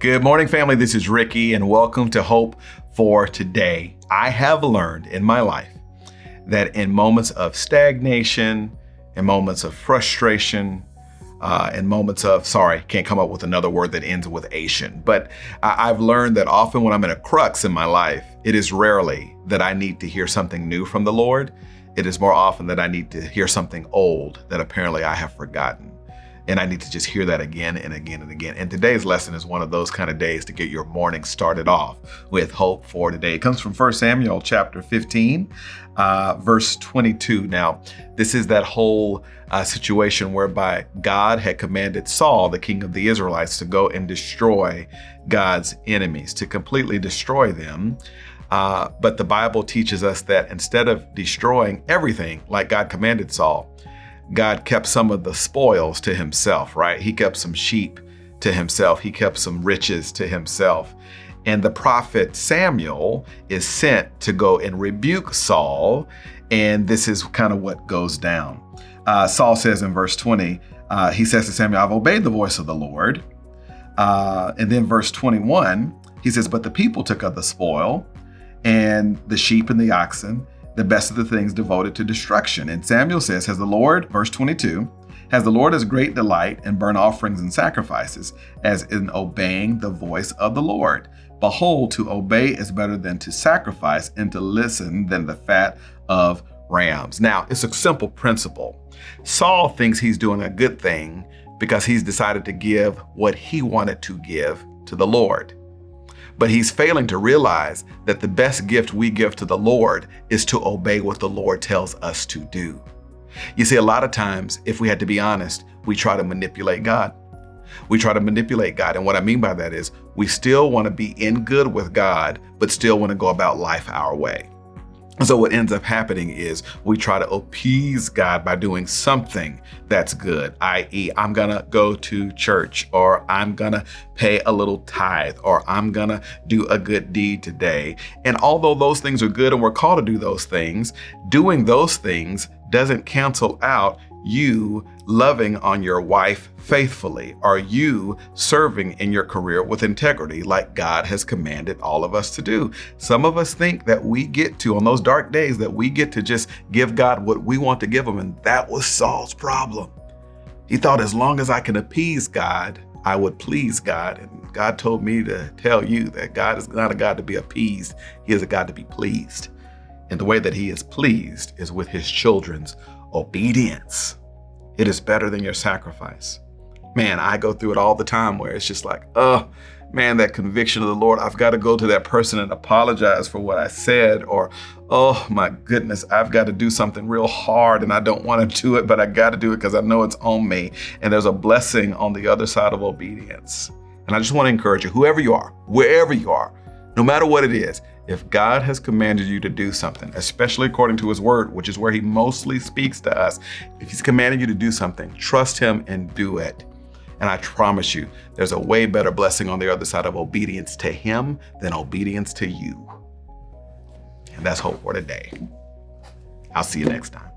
Good morning, family. This is Ricky, and welcome to Hope for Today. I have learned in my life that in moments of stagnation, in moments of frustration, in moments of, can't come up with another word that ends with Asian, but I've learned that often when I'm in a crux in my life, it is rarely that I need to hear something new from the Lord. It is more often that I need to hear something old that apparently I have forgotten. And I need to just hear that again and again and again. And today's lesson is one of those kind of days to get your morning started off with hope for today. It comes from 1 Samuel chapter 15, verse 22. Now, this is that whole situation whereby God had commanded Saul, the king of the Israelites, to go and destroy God's enemies, to completely destroy them. But the Bible teaches us that instead of destroying everything like God commanded Saul, God kept some of the spoils to himself, right? He kept some sheep to himself. He kept some riches to himself. And the prophet Samuel is sent to go and rebuke Saul. And this is kind of what goes down. Saul says in verse 20, he says to Samuel, "I've obeyed the voice of the Lord." And then verse 21, he says, "But the people took of the spoil and the sheep and the oxen, the best of the things devoted to destruction." And Samuel says, "Has the Lord," verse 22, "has the Lord as great delight in burnt offerings and sacrifices as in obeying the voice of the Lord? Behold, to obey is better than to sacrifice, and to listen than the fat of rams." Now, it's a simple principle. Saul thinks he's doing a good thing because he's decided to give what he wanted to give to the Lord. But he's failing to realize that the best gift we give to the Lord is to obey what the Lord tells us to do. You see, a lot of times, if we had to be honest, we try to manipulate God. We try to manipulate God. And what I mean by that is we still want to be in good with God, but still want to go about life our way. So what ends up happening is we try to appease God by doing something that's good, i.e., I'm going to go to church, or I'm going to pay a little tithe, or I'm going to do a good deed today. And although those things are good and we're called to do those things, doing those things doesn't cancel out you loving on your wife faithfully, or you serving in your career with integrity like God has commanded all of us to do. Some of us think that we get to, on those dark days, that we get to just give God what we want to give him. And that was Saul's problem. He thought, as long as I can appease God, I would please God. And God told me to tell you that God is not a God to be appeased. He is a God to be pleased. And the way that he is pleased is with his children's obedience. It is better than your sacrifice. Man, I go through it all the time where it's just like, oh man, that conviction of the Lord, I've got to go to that person and apologize for what I said, or, oh my goodness, I've got to do something real hard and I don't want to do it, but I got to do it because I know it's on me. And there's a blessing on the other side of obedience. And I just want to encourage you, whoever you are, wherever you are, no matter what it is, if God has commanded you to do something, especially according to his word, which is where he mostly speaks to us, if he's commanded you to do something, trust him and do it. And I promise you, there's a way better blessing on the other side of obedience to him than obedience to you. And that's hope for today. I'll see you next time.